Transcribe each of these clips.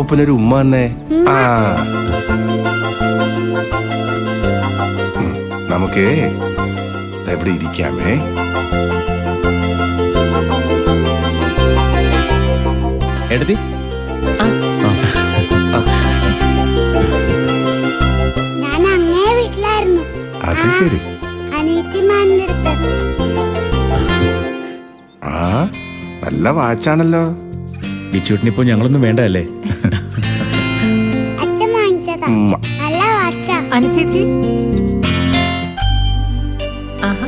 അപ്പൂപ്പനൊരു ഉമ്മ തന്നെ. ആ നമുക്ക് എവിടെ ഇരിക്കാമേ. എടുത്തി ഞാൻ അങ്ങേ വീട്ടിലായിരുന്നു. അത് ശരി. അനിയത്തിമാരുടെ അടുത്ത്. ആ നല്ല വാച്ചാണല്ലോ. ബിച്ചൂട്ടിനിപ്പോ ഞങ്ങളൊന്നും വേണ്ടല്ലേ? അച്ഛൻ വാങ്ങിച്ചതാ. ഉമ്മ. നല്ല വാച്ചാ. അനുചേച്ചി, ആഹാ,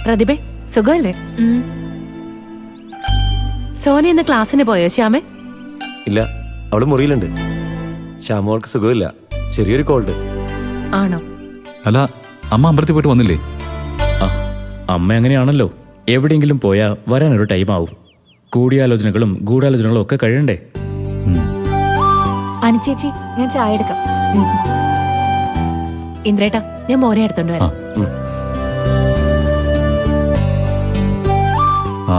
പ്രതിഭേ, സുഖമല്ലേ? സോന ഇന്ന് ക്ലാസ്സിന് പോയോ ശ്യാമേ? ഇല്ല, അവള് മുറിയിലുണ്ട്. ശ്യാമോൾക്ക് സുഖമില്ല, ചെറിയൊരു കോൾഡ്. ആണോ? അല്ല, അമ്മ അമ്പലത്തിൽ പോയിട്ട് വന്നില്ലേ? അമ്മ അങ്ങനെയാണല്ലോ, എവിടെയെങ്കിലും പോയാ വരാനൊരു ടൈമാവും. കൂടിയാലോചനകളും ഗൂഢാലോചനകളും ഒക്കെ കഴിയണ്ടേ? അനുചേച്ചി, ഞാൻ ചായ എടുക്കാം. ഇന്ദ്രേട്ടാ, ഞാൻ മോനെ എടുത്തോണ്ട് വരാം. ആ,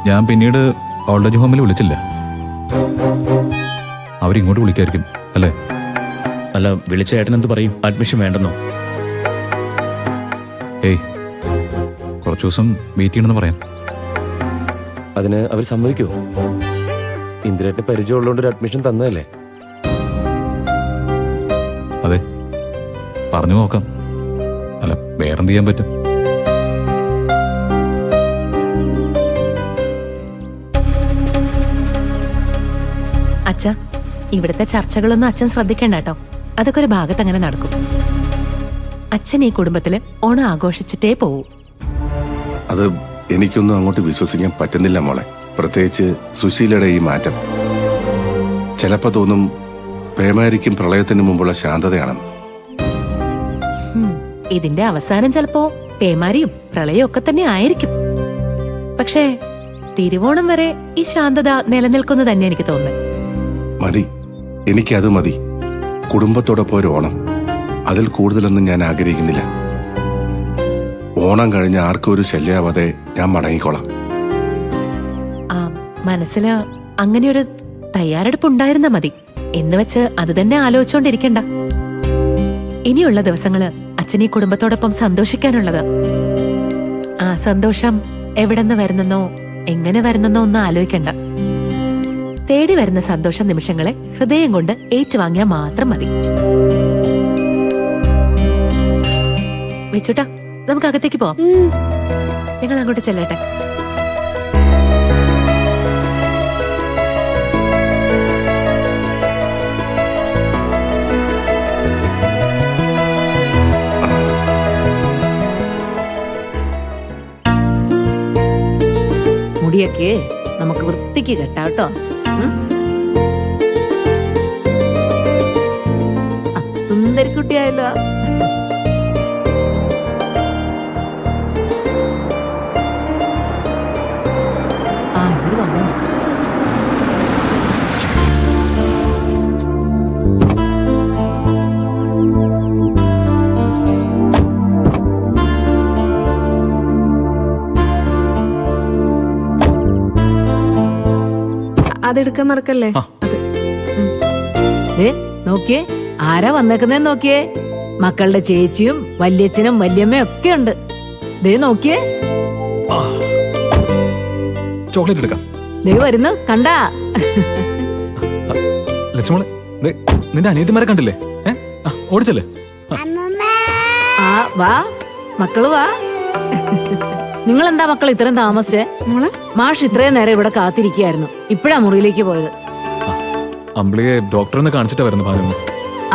ഞാൻ പിന്നീട് ഓൾഡ് ഏജ് ഹോമിൽ വിളിച്ചില്ല. അവരിങ്ങോട്ട് വിളിക്കായിരിക്കും അല്ലേ? അല്ല, വിളിച്ച ഏട്ടനെന്ത് പറയും? അഡ്മിഷൻ വേണ്ടെന്നോ? ഏയ്, കുറച്ചു ദിവസം വെയിറ്റ് ചെയ്യണമെന്ന് പറയാം. അതിന് അവർ സമ്മതിക്കുമോ? ഇന്ദിരേട്ടന് പരിചയമുള്ളതുകൊണ്ട് ഒരു അഡ്മിഷൻ തന്നതല്ലേ? അതെ, പറഞ്ഞു നോക്കാം. അല്ല, വേറെന്ത് ചെയ്യാൻ പറ്റും? അച്ഛാ, ഇവിടുത്തെ ചർച്ചകളൊന്നും അച്ഛൻ ശ്രദ്ധിക്കണ്ട കേട്ടോ. അതൊക്കെ ഒരു ഭാഗത്ത് അങ്ങനെ നടക്കും. അച്ഛൻ ഈ കുടുംബത്തില് ഓണം ആഘോഷിച്ചിട്ടേ പോവൂ. അത് എനിക്കൊന്നും അങ്ങോട്ട് വിശ്വസിക്കാൻ പറ്റുന്നില്ല മോളെ. പ്രത്യേകിച്ച് സുശീലയുടെ ഈ മാറ്റം. ചിലപ്പോ തോന്നും പേമാരിക്കും പ്രളയത്തിന് മുമ്പുള്ള ശാന്തതയാണെന്ന്. ഇതിന്റെ അവസാനം ചിലപ്പോ പേമാരിയും പ്രളയവും ഒക്കെ തന്നെ ആയിരിക്കും. പക്ഷേ തിരുവോണം വരെ ഈ ശാന്തത നിലനിൽക്കുന്നു തന്നെ എനിക്ക് തോന്നുന്നു. മതി, എനിക്കത് മതി. കുടുംബത്തോടൊപ്പം ഒരു ഓണം. അതിൽ കൂടുതലൊന്നും ഞാൻ ആഗ്രഹിക്കുന്നില്ല. ഓണം കഴിഞ്ഞ ആർക്കും ഒരു ശല്യാവാതെ ഞാൻ മടങ്ങിക്കോളാം. ആ, മനസ്സില് അങ്ങനെയൊരു തയ്യാറെടുപ്പുണ്ടായിരുന്ന മതി എന്ന് വെച്ച് അത് തന്നെ ആലോചിച്ചോണ്ടിരിക്കണ്ട. ഇനിയുള്ള ദിവസങ്ങള് അച്ഛൻ ഈ കുടുംബത്തോടൊപ്പം സന്തോഷിക്കാനുള്ളത്. ആ സന്തോഷം എവിടെന്ന് വരുന്നെന്നോ എങ്ങനെ വരുന്നെന്നോ ഒന്നും ആലോചിക്കണ്ട. തേടി വരുന്ന സന്തോഷ നിമിഷങ്ങളെ ഹൃദയം കൊണ്ട് ഏറ്റുവാങ്ങിയാൽ മാത്രം മതി. വെച്ചുട്ടാ, നമുക്ക് അകത്തേക്ക് പോവാം. നിങ്ങൾ അങ്ങോട്ട് ചെല്ലട്ടെ. മുടിയൊക്കെ നമുക്ക് വൃത്തിക്ക് കെട്ടാട്ടോ. സുന്ദരി കുട്ടിയായല്ലോ. ആ, ഇവര് വന്നു. അതെടുക്കാൻ മറക്കല്ലേ. നോക്കിയേ, ആരാ വന്നേക്കുന്നേന്ന് നോക്കിയേ. മക്കളുടെ ചേച്ചിയും വല്യച്ഛനും വല്യമ്മയും ഒക്കെ ഉണ്ട്. ദേ നോക്കിയേ, ചോക്ലേറ്റ് എടുക്കാം. ദേ വരുന്നു, കണ്ടാ? ലക്ഷ്മണ, നിന്റെ അനിയത്തിമാരെ കണ്ടില്ലേ? ഓടിച്ചല്ലേ? ആ, വാ മക്കള് വാ. നിങ്ങളെന്താ മക്കൾ ഇത്രയും താമസിച്ചേ? മാഷ് ഇത്രയും നേരം ഇവിടെ കാത്തിരിക്കുകയായിരുന്നു. ഇപ്പഴാ മുറിയിലേക്ക് പോയത്. അമ്പിളിയെ ഡോക്ടറിനെ കാണിച്ചിട്ടാ വരുന്നു. ഭാനുമ്മ,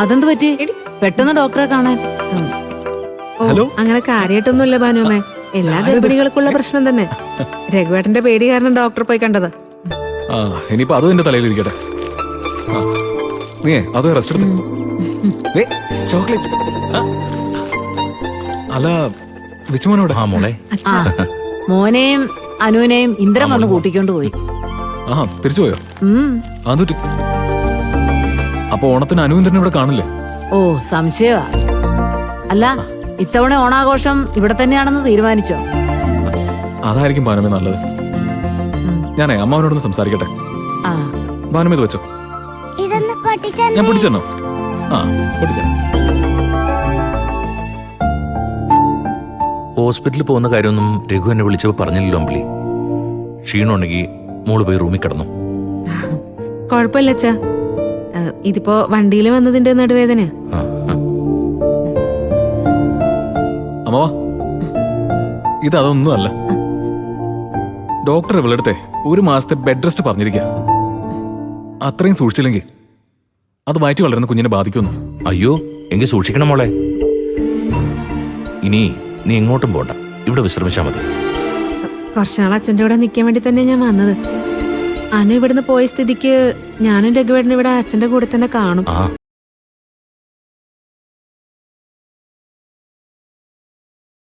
അതെന്ത് പറ്റി? പെട്ടെന്ന് ഡോക്ടറെ കാണാൻ? ഹലോ, അങ്ങനെ കാര്യമായിട്ടൊന്നുമില്ല ഭാനുമേ. എല്ലാ ഗർഭിണികൾക്കുള്ള പ്രശ്നം തന്നെ. രഘുവേട്ടന്റെ പേടി കാരണം ഡോക്ടർ പോയി കണ്ടതാ. ഇനിയിപ്പോ അതും എന്റെ തലയിലിരിക്കട്ടെ. നീ അത് റെസ്റ്റ് എടുത്തേ. ചോക്ലേറ്റ്. അല്ല, വിച്ചുമോനോട്? ആ മോളെ, മോനെയും അനുവിനെയും ഇന്ദ്രൻ വന്ന് കൂട്ടിക്കൊണ്ട് പോയി. തിരിച്ചു പോയോ? അതുറ്റി. അപ്പൊ ഓണത്തിന് അനുവിന്ദ്രൻ ഇവിടെ കാണില്ലേ? ഓ, സംശയമാ. അല്ല, ഇത്തവണ ഓണാഘോഷം ഇവിടെ തന്നെയാണെന്ന് തീരുമാനിച്ചോ? അതായിരിക്കും പാനമേ നല്ലത്. ഞാനേ അമ്മാവനോടൊന്ന് സംസാരിക്കട്ടെ. ഭാനുമേത് വെച്ചോ. ഇതൊന്ന് പൊട്ടിച്ചെന്നേ. ഞാൻ പൊട്ടിച്ചെന്നോ? ആ പൊട്ടിച്ച. ഹോസ്പിറ്റലിൽ പോകുന്ന കാര്യമൊന്നും രഘു എന്നെ വിളിച്ചപ്പോൾ പറഞ്ഞില്ലല്ലോ അമ്പിളി. ക്ഷീണമുണ്ടെങ്കിൽ മോള് പോയി റൂമിൽ കിടന്നു. കുഴപ്പമില്ല അച്ഛാ. ഇതിപ്പോ വണ്ടിയിൽ വന്നതിന്റെ നടുവേദന. അമ്മവാ, ഇതൊന്നും അല്ല. ഡോക്ടർ ഇവളെടുത്തെ 1 മാസത്തെ ബെഡ് റെസ്റ്റ് പറഞ്ഞിരിക്കുക. അത്രയും സൂക്ഷിച്ചില്ലെങ്കിൽ അത് വയറ്റി വളരുന്ന കുഞ്ഞിനെ ബാധിക്കുന്നു. അയ്യോ, എങ്കിൽ സൂക്ഷിക്കണം മോളെ. ഇനി നീ എങ്ങോട്ടും പോണ്ട, ഇവിടെ വിശ്രമിച്ചാൽ മതി. കുറച്ചുനാൾ അച്ഛൻ്റെ കൂടെ നിൽക്കാൻ വേണ്ടി തന്നെ ഞാൻ വന്നത്. അനു ഇവിടുന്ന് പോയ സ്ഥിതിക്ക് ഞാനും രഘുവേട്ടനും ഇവിടെ അച്ഛന്റെ കൂടെ തന്നെ കാണും. ആ